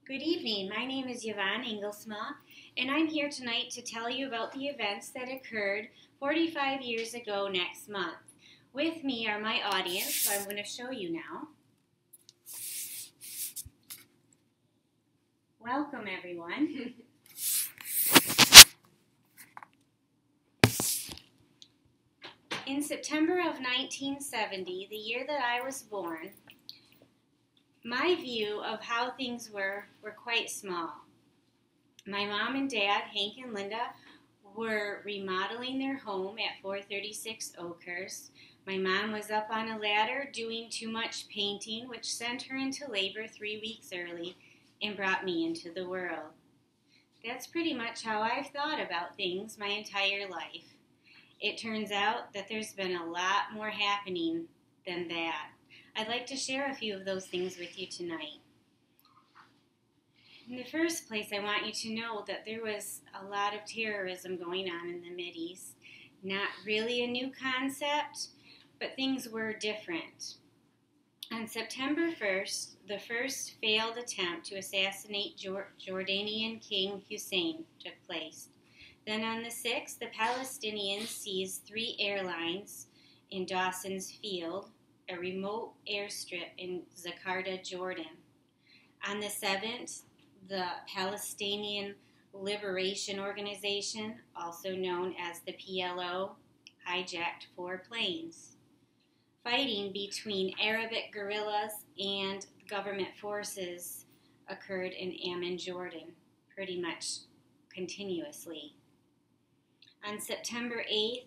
Good evening. My name is Yvonne Engelsma, and I'm here tonight to tell you about the events that occurred 45 years ago next month. With me are my audience, so I'm going to show you now. Welcome, everyone. In September of 1970, the year that I was born, my view of how things were quite small. My mom and dad, Hank and Linda, were remodeling their home at 436 Oakhurst. My mom was up on a ladder doing too much painting, which sent her into labor 3 weeks early and brought me into the world. That's pretty much how I've thought about things my entire life. It turns out that there's been a lot more happening than that. I'd like to share a few of those things with you tonight. In the first place, I want you to know that there was a lot of terrorism going on in the Mideast. Not really a new concept, but things were different. On September 1st, the first failed attempt to assassinate Jordanian King Hussein took place. Then on the 6th, the Palestinians seized 3 airlines in Dawson's Field, a remote airstrip in Zakarta, Jordan. On the 7th, the Palestinian Liberation Organization, also known as the PLO, hijacked 4 planes. Fighting between Arabic guerrillas and government forces occurred in Amman, Jordan, pretty much continuously. On September 8th,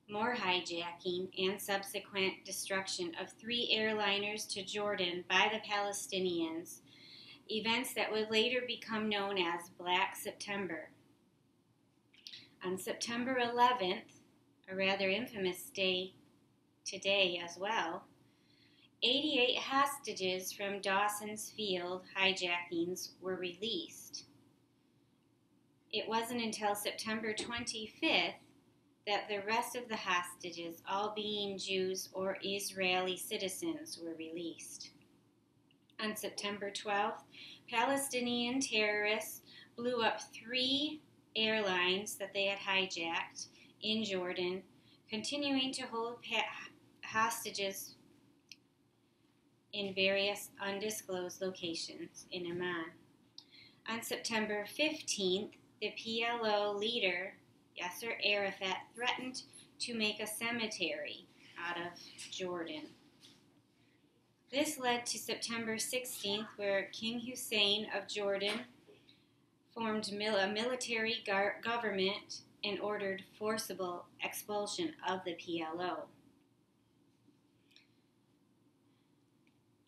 more hijacking and subsequent destruction of 3 airliners to Jordan by the Palestinians, events that would later become known as Black September. On September 11th, a rather infamous day today as well, 88 hostages from Dawson's Field hijackings were released. It wasn't until September 25th that the rest of the hostages, all being Jews or Israeli citizens, were released. On September 12th, Palestinian terrorists blew up 3 airlines that they had hijacked in Jordan, continuing to hold hostages in various undisclosed locations in Amman. On September 15th, the PLO leader, Yasser Arafat, threatened to make a cemetery out of Jordan. This led to September 16th, where King Hussein of Jordan formed a military government and ordered forcible expulsion of the PLO.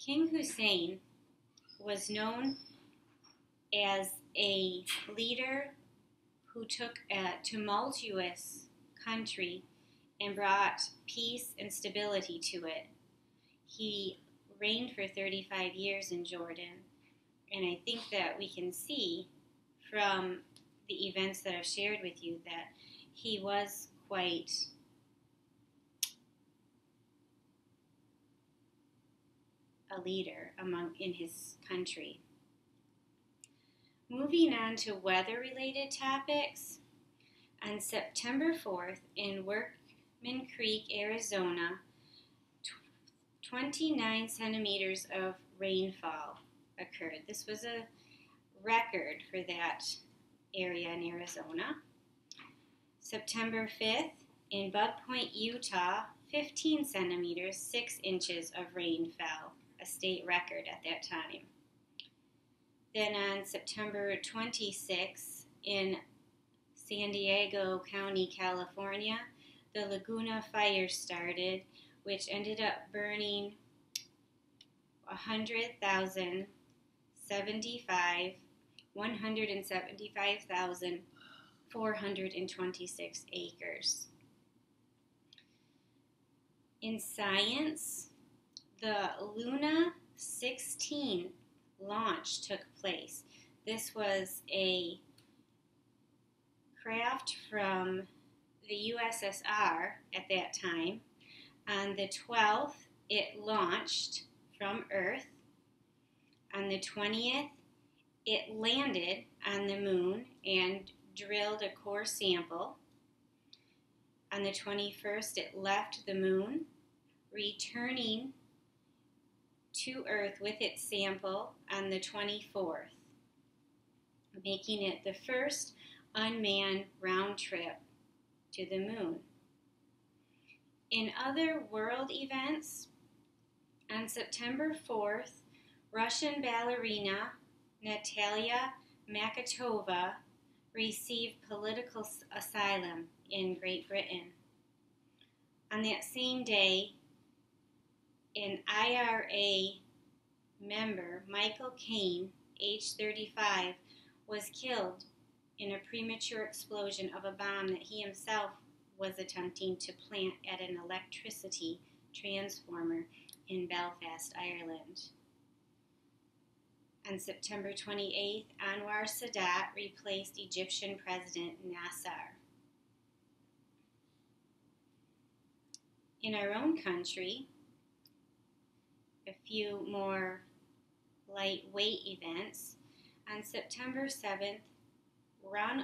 King Hussein was known as a leader who took a tumultuous country and brought peace and stability to it. He reigned for 35 years in Jordan, and I think that we can see from the events that I've shared with you that he was quite a leader in his country. Moving on to weather-related topics, on September 4th in Workman Creek, Arizona, 29 centimeters of rainfall occurred. This was a record for that area in Arizona. September 5th in Bug Point, Utah, 15 centimeters, 6 inches of rain fell, a state record at that time. Then on September 26th in San Diego County, California, the Laguna Fire started, which ended up burning 175,426 acres. In science, the Luna 16 launch took place. This was a craft from the USSR at that time. On the 12th, it launched from Earth. On the 20th, It landed on the moon and drilled a core sample. On the 21st, it left the moon, returning to Earth with its sample on the 24th, making it the first unmanned round trip to the moon. In other world events, on September 4th, Russian ballerina Natalia Makatova received political asylum in Great Britain. On that same day, an IRA member, Michael Caine, age 35, was killed in a premature explosion of a bomb that he himself was attempting to plant at an electricity transformer in Belfast, Ireland. On September 28th, Anwar Sadat replaced Egyptian President Nasser. In our own country, a few more lightweight events. On September 7th,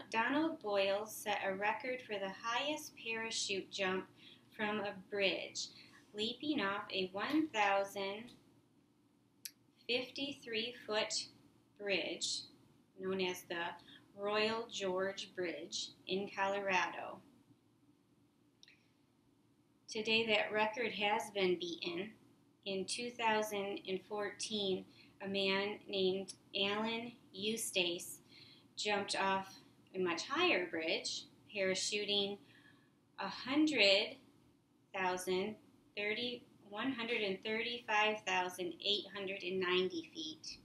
Donald Boyle set a record for the highest parachute jump from a bridge, leaping off a 1,053-foot bridge known as the Royal George Bridge in Colorado. Today, that record has been beaten. In 2014, a man named Alan Eustace jumped off a much higher bridge, parachuting 135,890 feet.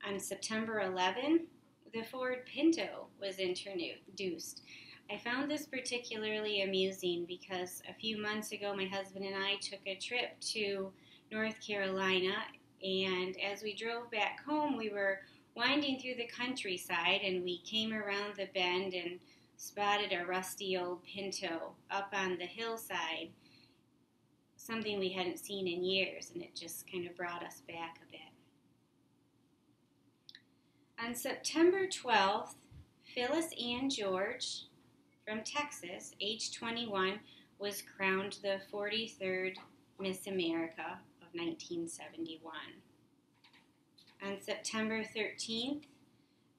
On September 11, the Ford Pinto was introduced. I found this particularly amusing because a few months ago my husband and I took a trip to North Carolina, and as we drove back home we were winding through the countryside and we came around the bend and spotted a rusty old Pinto up on the hillside, something we hadn't seen in years, and it just kind of brought us back a bit. On September 12th, Phyllis Ann George from Texas, age 21, was crowned the 43rd Miss America of 1971. On September 13th,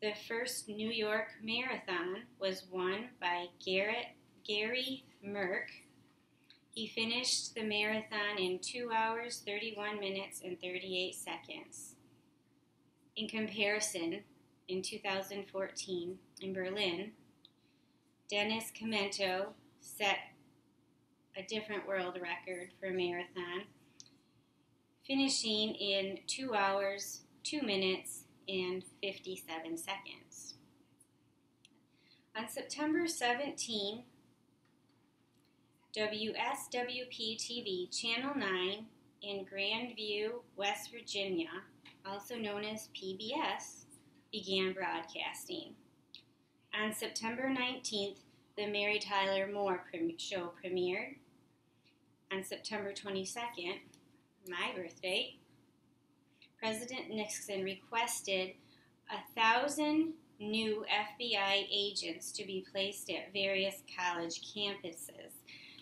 the first New York Marathon was won by Gary Merck. He finished the marathon in 2 hours, 31 minutes, and 38 seconds. In comparison, in 2014 in Berlin, Dennis Comento set a different world record for a marathon, finishing in 2 hours, 2 minutes, and 57 seconds. On September 17, WSWP-TV Channel 9 in Grandview, West Virginia, also known as PBS, began broadcasting. On September 19th, the Mary Tyler Moore show premiered. On September 22nd, my birthday, President Nixon requested 1,000 new FBI agents to be placed at various college campuses.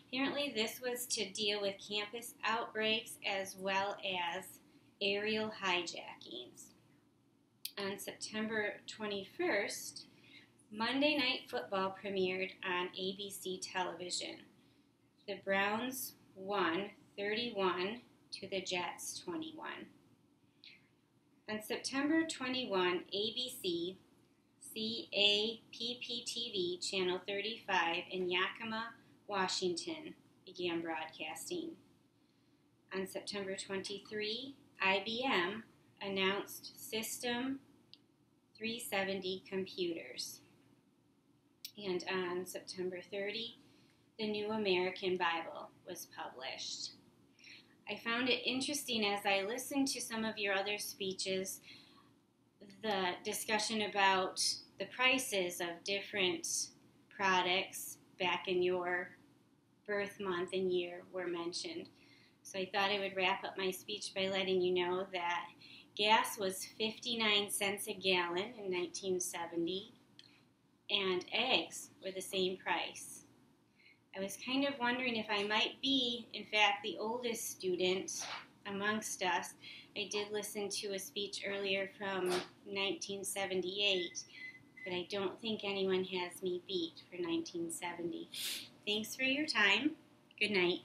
Apparently, this was to deal with campus outbreaks as well as aerial hijackings. On September 21st, Monday Night Football premiered on ABC television. The Browns won 31 to the Jets 21. On September 21, ABC, CAPP-TV Channel 35 in Yakima, Washington began broadcasting. On September 23, IBM announced System 370 computers. And on September 30, the New American Bible was published. I found it interesting as I listened to some of your other speeches, the discussion about the prices of different products back in your birth month and year were mentioned. So I thought I would wrap up my speech by letting you know that Gas was 59 cents a gallon in 1970, and eggs were the same price. I was kind of wondering if I might be, in fact, the oldest student amongst us. I did listen to a speech earlier from 1978, but I don't think anyone has me beat for 1970. Thanks for your time. Good night.